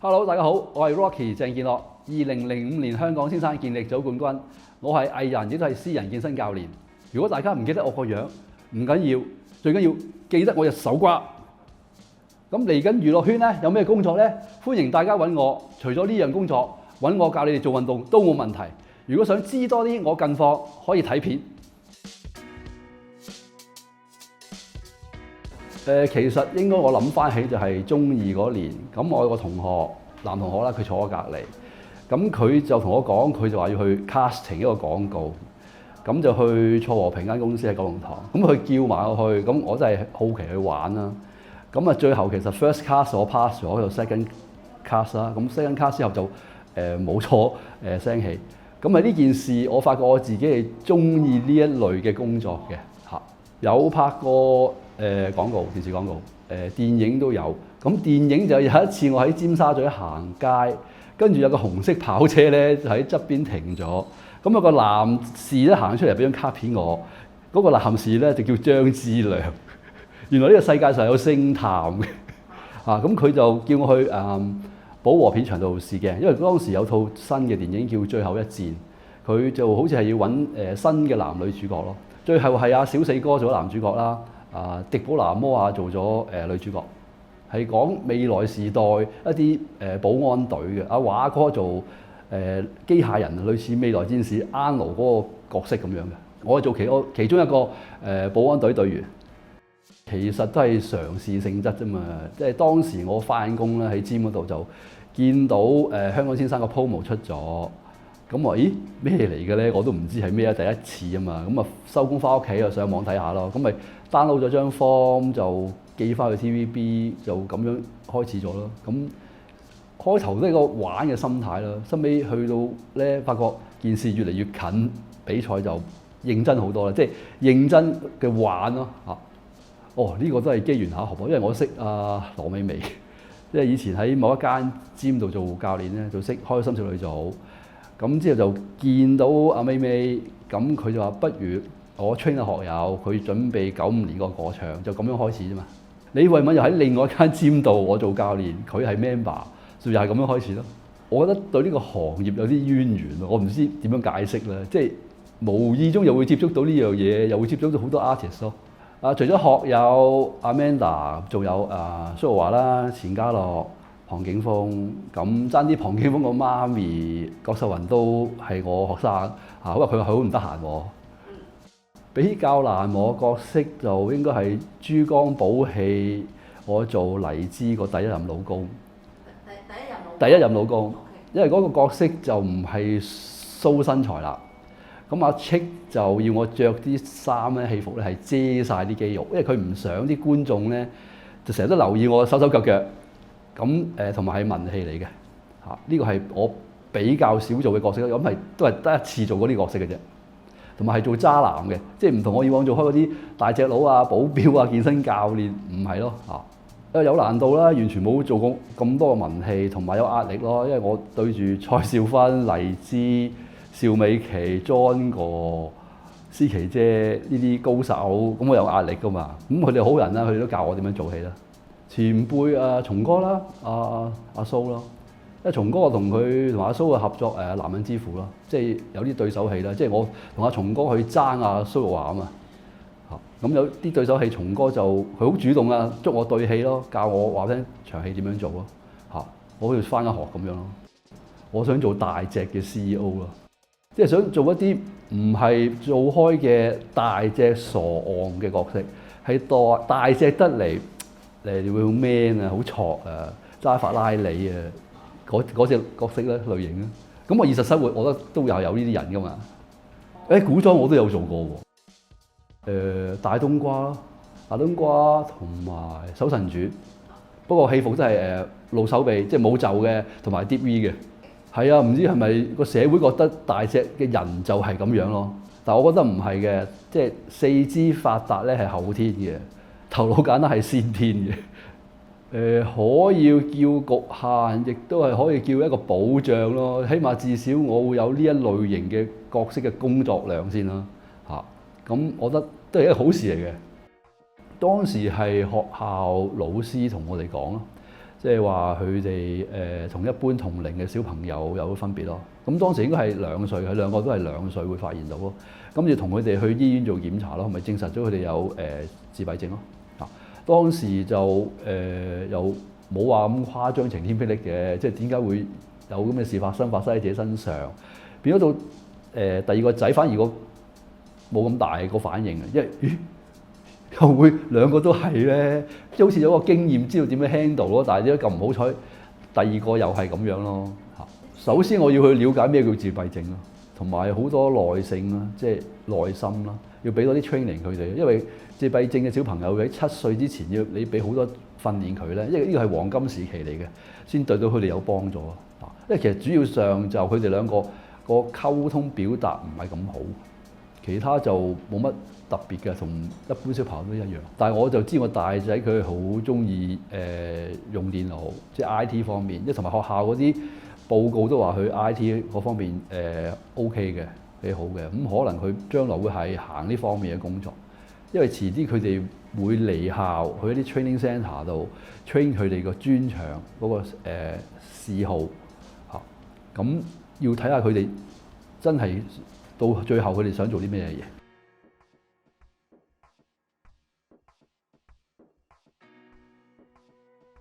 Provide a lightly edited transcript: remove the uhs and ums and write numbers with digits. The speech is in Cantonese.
Hello，大家好，我係 Rocky 鄭健樂，2005年香港先生健力組冠軍。我係藝人，亦都係私人健身教練。如果大家唔記得我個樣，唔緊要，最緊要記得我隻手瓜。咁嚟緊娛樂圈咧，有咩工作咧？歡迎大家揾我。除咗呢樣工作，揾我教你哋做運動都冇問題。如果想知多啲我近況，可以睇片。其實應該我諗翻起就係中二嗰年，咁我有個同學，男同學啦，佢坐我隔離，咁佢就同我講，佢就話要去 casting 一個廣告，咁就去錯和平間公司喺九龍塘，咁佢叫埋我去，咁我真係好奇去玩啦，咁啊最後其實 first cast 我 pass 咗，就 second cast 啦，咁 second cast 之後就冇錯聲氣，咁啊呢件事我發覺我自己係中意呢一類嘅工作嘅嚇，有拍過廣告、電視廣告，電影都有。咁電影就有一次我喺尖沙咀行街，跟住有個紅色跑車咧就喺側邊停咗。咁有個男士咧行出嚟俾張卡片我，嗰個男士咧就叫張之亮。原來呢個世界上有星探嘅，咁佢就叫我去寶和片場度試鏡，因為當時有套新嘅電影叫《最後一戰》，佢就好似係要揾新嘅男女主角咯。最後係阿小四哥做咗男主角啦。迪寶拿摩亞做咗女主角，係講未來時代一啲保安隊嘅。阿華哥做機械人，類似未來戰士安奴嗰個角色咁樣嘅。我係做其中一個保安隊隊員，其實都係嘗試性質啫嘛。即係當時我翻工咧喺尖嗰度就見到香港先生個 promo 出咗。咁我咦咩嚟嘅咧？我都唔知係咩啊，第一次啊嘛。咁啊收工翻屋企啊，上網睇下咯。咁咪 download 咗張 form 就寄翻去 TVB，就咁樣開始咗咯。咁開頭都係個玩嘅心態啦。收尾去到咧，發覺件事越嚟越近，比賽就認真好多啦。即係認真嘅玩咯嚇。哦，呢個都係機緣巧合，因為我識羅美薇，即係以前喺某一間 gym 度做教練咧，就識開心少女組。咁之後就見到阿美美，咁佢就話不如我 train 下學友，佢準備95年個過場，就咁樣開始啫嘛。李慧敏又喺另外一間 gym 度，我做教練，佢係 member，所以又係咁樣開始咯。我覺得對呢個行業有啲淵源，我唔知點樣解釋啦。即係無意中又會接觸到呢樣嘢，又會接觸到好多 artist 咯。除咗學友 Amanda， 仲有蘇玉華啦、錢嘉樂、龐景峰，咁爭啲龐景峰個媽咪郭秀雲都係我學生因為佢好唔得閒喎。比較難忘角色就應該係珠江寶氣，我做黎姿個第一任老公。第一任老公， Okay. 因為嗰個角色就唔係 show 身材啦。咁阿 Chick 就要我着啲衫咧、戲服咧係遮晒啲肌肉，因為佢唔想啲觀眾咧就成日都留意我手手腳腳。咁同埋係文戲嚟嘅嚇，呢個係我比較少做嘅角色，咁係都係得一次做嗰啲角色嘅啫。同埋係做渣男嘅，即係唔同我以往做開嗰啲大隻佬啊、保鏢啊、健身教練，唔係咯嚇。因為有難度啦，完全冇做過咁多嘅文戲，同埋有壓力咯。因為我對住蔡少芬、黎姿、邵美琪、John 哥、思琪姐呢啲高手，咁我有壓力噶嘛。咁佢哋好人啦，佢哋都教我點樣做戲啦。前輩松哥啦，阿蘇咯，因為松哥我同佢同阿蘇嘅合作男人之父咯，即係有啲對手戲啦，即係我同阿松哥去爭蘇玉華啊嘛，咁有啲對手戲，松哥就佢好主動啊，捉我對戲咯，教我話聽場戲點樣做咯，我好似返緊學咁樣咯。我想做大隻嘅 CEO 咯，即係想做一啲唔係做開嘅大隻傻戇嘅角色，係大隻得嚟。你會好 man 啊，好挫啊，揸法拉利啊，嗰隻角色咧類型啊。咁我現實生活，我覺得都有呢啲人噶嘛。古裝我都有做過喎。大冬瓜同埋搜神傳。不過戲服真係露手臂，即係冇袖嘅，同埋 deep V 嘅。係啊，唔知係咪個社會覺得大隻嘅人就係咁樣咯？但係我覺得唔係嘅，即係四肢發達咧係後天嘅。頭腦簡單係先天嘅，可以叫局限，亦都係可以叫一個保障咯。起碼至少我會有呢一類型嘅角色嘅工作量先啦，咁我覺得都係一個好事嚟嘅。當時係學校老師同我哋講咯，即係話佢哋同一般同齡嘅小朋友有分別咯。咁當時應該係2歲，佢兩個都係2歲會發現到咯。咁要同佢哋去醫院做檢查咯，咪證實咗佢哋有自閉症咯。啊，當時就又冇話咁誇張晴天霹靂嘅，即係點解會有咁嘅事發生喺自己身上？變咗到第二個仔反而冇咁大個反應啊，因為又會兩個都係咧，即係好似有個經驗知道點樣 handle 咯。但係點解咁唔好彩？第二個又係咁樣咯。嚇，首先我要去了解咩叫自閉症咯，同埋好多耐性啦，即係耐心啦，要俾多啲 training 佢哋。因為自閉症嘅小朋友喺7歲之前要你俾好多訓練佢咧，因為呢個係黃金時期嚟嘅，先對到佢哋有幫助啊。因為其實主要上就佢哋兩個個溝通表達唔係咁好，其他就冇乜特別嘅，同一般小朋友都一樣。但係我就知我大仔佢好中意用電腦，即係 IT 方面，即係同埋學校嗰啲報告都話佢 IT 嗰方面OK 嘅，幾好嘅。咁可能佢將來會係行呢方面嘅工作，因為遲啲佢哋會離校去一啲 training centre 度 train 佢哋個專長嗰個嗜好嚇。咁要睇下佢哋真係到最後佢哋想做啲咩嘢。